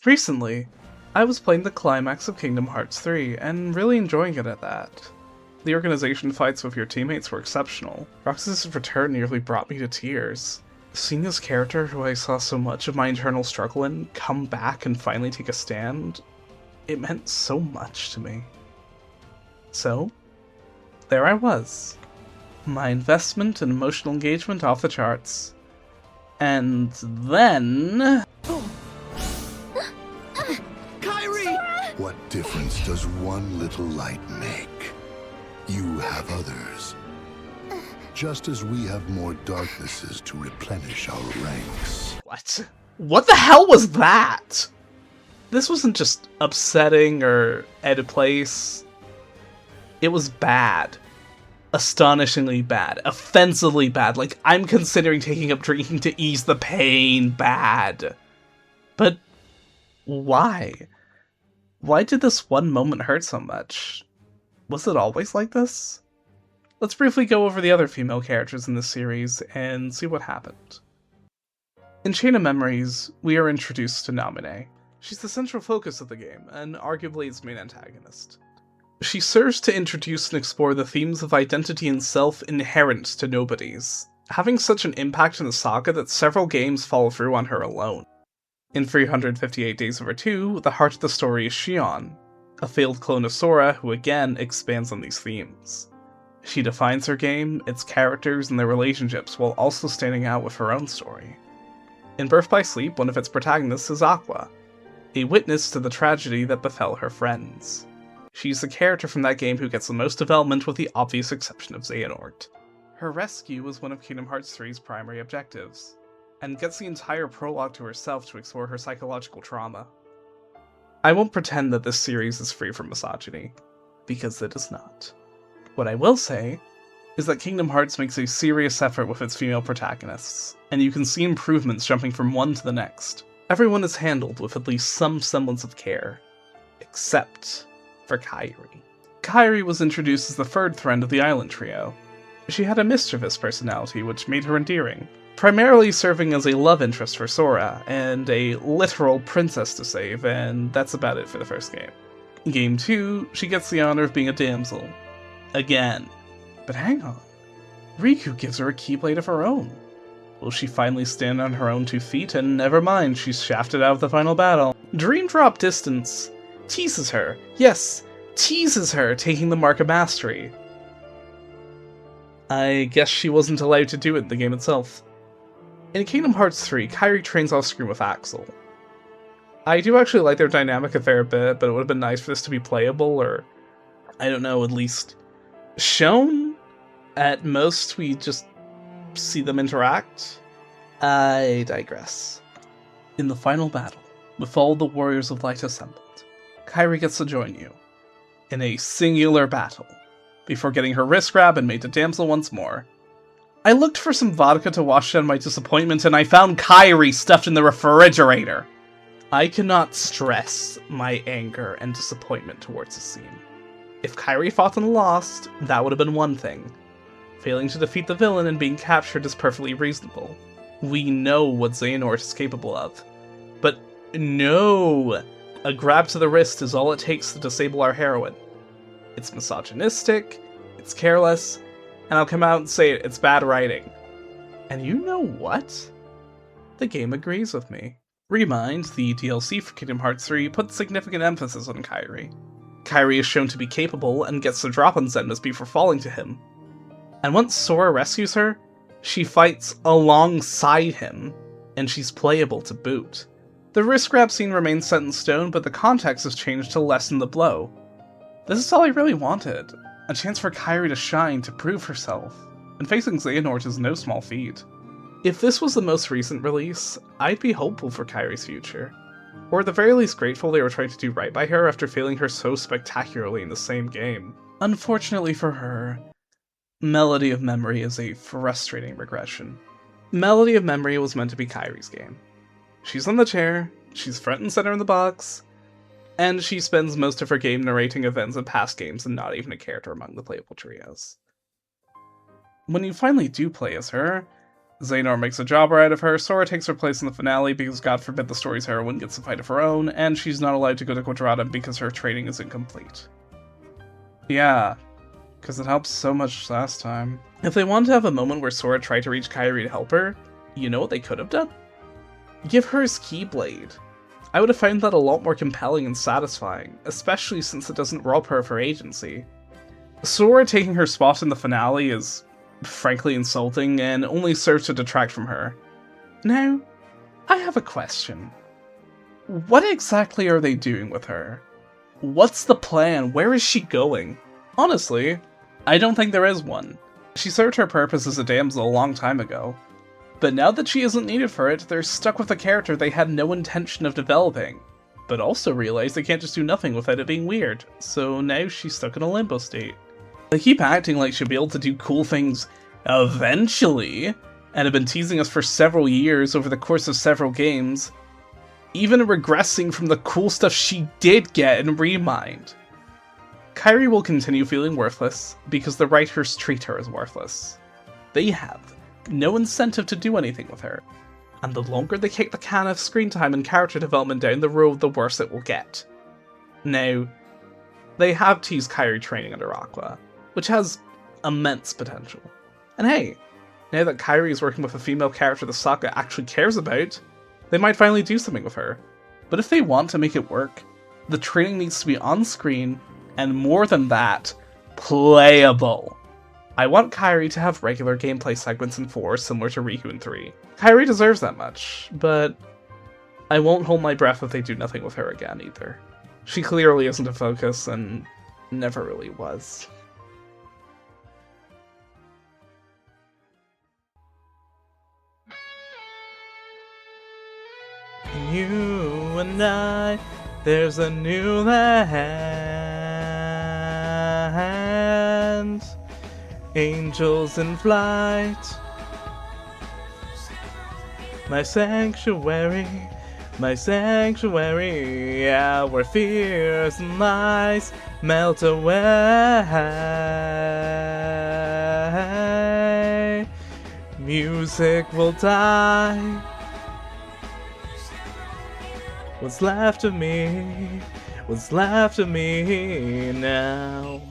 Recently, I was playing the climax of Kingdom Hearts 3, and really enjoying it at that. The organization fights with your teammates were exceptional. Roxas' return nearly brought me to tears. Seeing this character, who I saw so much of my internal struggle in, come back and finally take a stand, it meant so much to me. So, there I was. My investment and emotional engagement off the charts. And then... Kairi! What difference does one little light make? You have others. Just as we have more darknesses to replenish our ranks. What? What the hell was that? This wasn't just upsetting or out of place. It was bad. Astonishingly bad. Offensively bad. Like, I'm considering taking up drinking to ease the pain. Bad. But why? Why did this one moment hurt so much? Was it always like this? Let's briefly go over the other female characters in this series and see what happened. In Chain of Memories, we are introduced to Namine. She's the central focus of the game, and arguably its main antagonist. She serves to introduce and explore the themes of identity and self inherent to nobodies, having such an impact in the saga that several games follow through on her alone. In 358 Days Over 2, the heart of the story is Shion, a failed clone of Sora who again expands on these themes. She defines her game, its characters, and their relationships while also standing out with her own story. In Birth by Sleep, one of its protagonists is Aqua, a witness to the tragedy that befell her friends. She's the character from that game who gets the most development with the obvious exception of Xehanort. Her rescue was one of Kingdom Hearts 3's primary objectives, and gets the entire prologue to herself to explore her psychological trauma. I won't pretend that this series is free from misogyny, because it is not. What I will say is that Kingdom Hearts makes a serious effort with its female protagonists, and you can see improvements jumping from one to the next. Everyone is handled with at least some semblance of care, except for Kairi. Kairi was introduced as the third friend of the island trio. She had a mischievous personality which made her endearing, primarily serving as a love interest for Sora, and a literal princess to save, and that's about it for the first game. In Game 2, she gets the honor of being a damsel. Again. But hang on. Riku gives her a Keyblade of her own. Will she finally stand on her own 2 feet? And never mind, she's shafted out of the final battle. Dream Drop Distance teases her. Yes, teases her, taking the Mark of Mastery. I guess she wasn't allowed to do it in the game itself. In Kingdom Hearts 3, Kairi trains off-screen with Axel. I do actually like their dynamic a fair bit, but it would have been nice for this to be playable, or, I don't know, at least shown? At most, we just see them interact? I digress. In the final battle, with all the warriors of light assembled, Kairi gets to join you, in a singular battle, before getting her wrist grabbed and made to damsel once more. I looked for some vodka to wash down my disappointment, and I found Kairi stuffed in the refrigerator. I cannot stress my anger and disappointment towards the scene. If Kairi fought and lost, that would have been one thing. Failing to defeat the villain and being captured is perfectly reasonable. We know what Xehanort is capable of. But no! A grab to the wrist is all it takes to disable our heroine. It's misogynistic, it's careless, and I'll come out and say it, it's bad writing. And you know what? The game agrees with me. Remind, the DLC for Kingdom Hearts 3, puts significant emphasis on Kairi. Kairi is shown to be capable and gets the drop on Zenmus before falling to him. And once Sora rescues her, she fights alongside him, and she's playable to boot. The wrist grab scene remains set in stone, but the context has changed to lessen the blow. This is all I really wanted. A chance for Kairi to shine, to prove herself. And facing Xehanort is no small feat. If this was the most recent release, I'd be hopeful for Kairi's future. Or at the very least grateful they were trying to do right by her after failing her so spectacularly in the same game. Unfortunately for her, Melody of Memory is a frustrating regression. Melody of Memory was meant to be Kairi's game. She's on the chair, she's front and center in the box, and she spends most of her game narrating events in past games and not even a character among the playable trios. When you finally do play as her, Xehanort makes a jobber out of her, Sora takes her place in the finale because God forbid the story's heroine gets a fight of her own, and she's not allowed to go to Quadrata because her training is incomplete. Yeah, because it helped so much last time. If they wanted to have a moment where Sora tried to reach Kairi to help her, you know what they could have done? Give her his Keyblade. I would have found that a lot more compelling and satisfying, especially since it doesn't rob her of her agency. Sora taking her spot in the finale is frankly insulting and only serves to detract from her. Now, I have a question. What exactly are they doing with her? What's the plan? Where is she going? Honestly, I don't think there is one. She served her purpose as a damsel a long time ago. But now that she isn't needed for it, they're stuck with a character they had no intention of developing. But also realize they can't just do nothing without it being weird, so now she's stuck in a limbo state. They keep acting like she'll be able to do cool things eventually, and have been teasing us for several years over the course of several games, even regressing from the cool stuff she did get in Remind. Kairi will continue feeling worthless, because the writers treat her as worthless. They have no incentive to do anything with her, and the longer they kick the can of screen time and character development down the road, the worse it will get. Now, they have teased Kairi training under Aqua, which has immense potential. And hey, now that Kairi is working with a female character the saga actually cares about, they might finally do something with her. But if they want to make it work, the training needs to be on screen, and more than that, playable. I want Kairi to have regular gameplay segments in 4 similar to Riku in 3. Kairi deserves that much, but I won't hold my breath if they do nothing with her again either. She clearly isn't a focus, and never really was. You and I, there's a new land, angels in flight, my sanctuary, yeah, where fears and lies melt away, music will die. What's left of me now?